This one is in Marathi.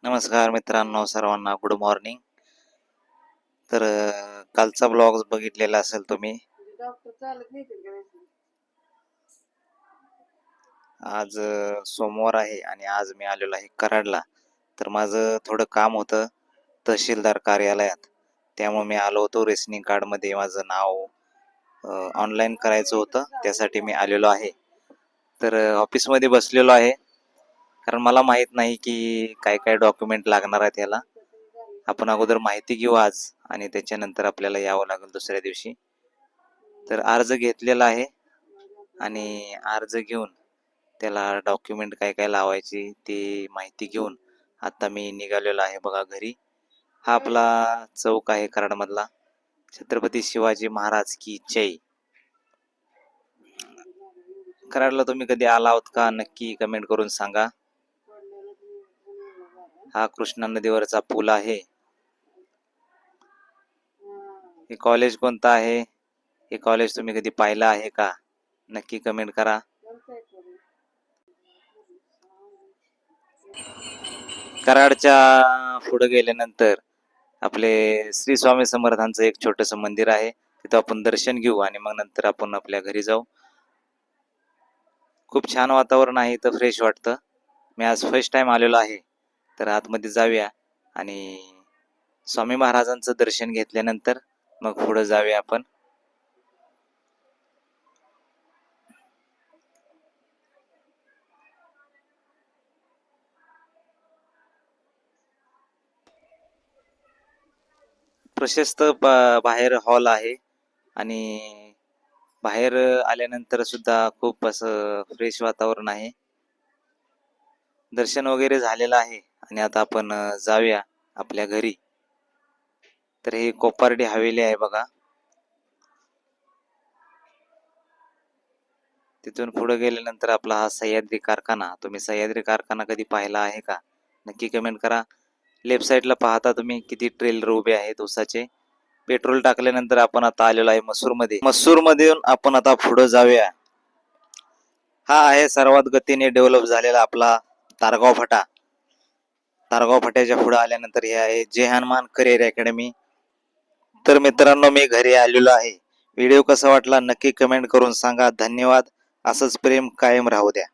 नमस्कार मित्रांनो, सर्वांना गुड मॉर्निंग. तर कालचा ब्लॉग बघितलेला असेल तुम्ही. आज सोमवार आहे आणि आज मी आलेलो आहे कराडला. तर माझं थोडं काम होतं तहसीलदार कार्यालयात, त्यामुळे मी आलो होतो. रेशनिंग कार्डमध्ये माझं नाव ऑनलाईन करायचं होतं, त्यासाठी मी आलेलो आहे. तर ऑफिसमध्ये बसलेलो आहे, कारण मला माहीत नाही की काय काय डॉक्युमेंट लागणार आहेत याला. आपण अगोदर माहिती घेऊ आज आणि त्याच्यानंतर आपल्याला यावं लागेल दुसऱ्या दिवशी. तर अर्ज घेतलेला आहे आणि अर्ज घेऊन त्याला डॉक्युमेंट काय काय लावायची ती माहिती घेऊन आता मी निघालेलो आहे बघा घरी. हा आपला चौक आहे कराडमधला. छत्रपती शिवाजी महाराज की जय. कराडला तुम्ही कधी आला आहोत का? नक्की कमेंट करून सांगा. हा कृष्णा नदीवरचा पूल आहे. हे कॉलेज कोणतं आहे? हे कॉलेज तुम्ही कधी पाहिलं आहे का? नक्की कमेंट करा. कराडच्या पुढे गेल्यानंतर आपले श्री स्वामी समर्थांचं एक छोटंसं मंदिर आहे. तिथं आपण दर्शन घेऊ आणि मग नंतर आपण आपल्या घरी जाऊ. खूप छान वातावरण आहे, इथं फ्रेश वाटतं. मी आज फर्स्ट टाइम आलेलो आहे. तर आतमध्ये जाऊया आणि स्वामी महाराजांचं दर्शन घेतल्यानंतर मग पुढे जाऊया आपण. प्रशस्त बाहेर हॉल आहे आणि बाहेर आल्यानंतर सुद्धा खूप असं फ्रेश वातावरण आहे. दर्शन वगैरे झालेलं आहे आणि आता आपण जाऊया आपल्या घरी. तर ही कोपर्डी हवेली आहे बघा. तिथून पुढे गेल्यानंतर आपला हा सह्याद्री कारखाना. तुम्ही सह्याद्री कारखाना कधी पाहिला आहे का? नक्की कमेंट करा. लेफ्ट साईडला पाहता तुम्ही किती ट्रेलर उभे आहेत ऊसाचे. पेट्रोल टाकल्यानंतर आपण आता आलेलो आहे मसूरमध्ये. मसूरमध्ये आपण आता पुढे जाऊया. हा आहे सर्वात गतीने डेव्हलप झालेला आपला तारगाव फाटा. तारगाव फाट्याच्या पुढे आल्यानंतर हे आहे जय हनुमान करिअर अकॅडमी. तर मित्रांनो, मी घरी आलेलो आहे. व्हिडिओ कसा वाटला नक्की कमेंट करून सांगा. धन्यवाद. असंच प्रेम कायम राहू द्या.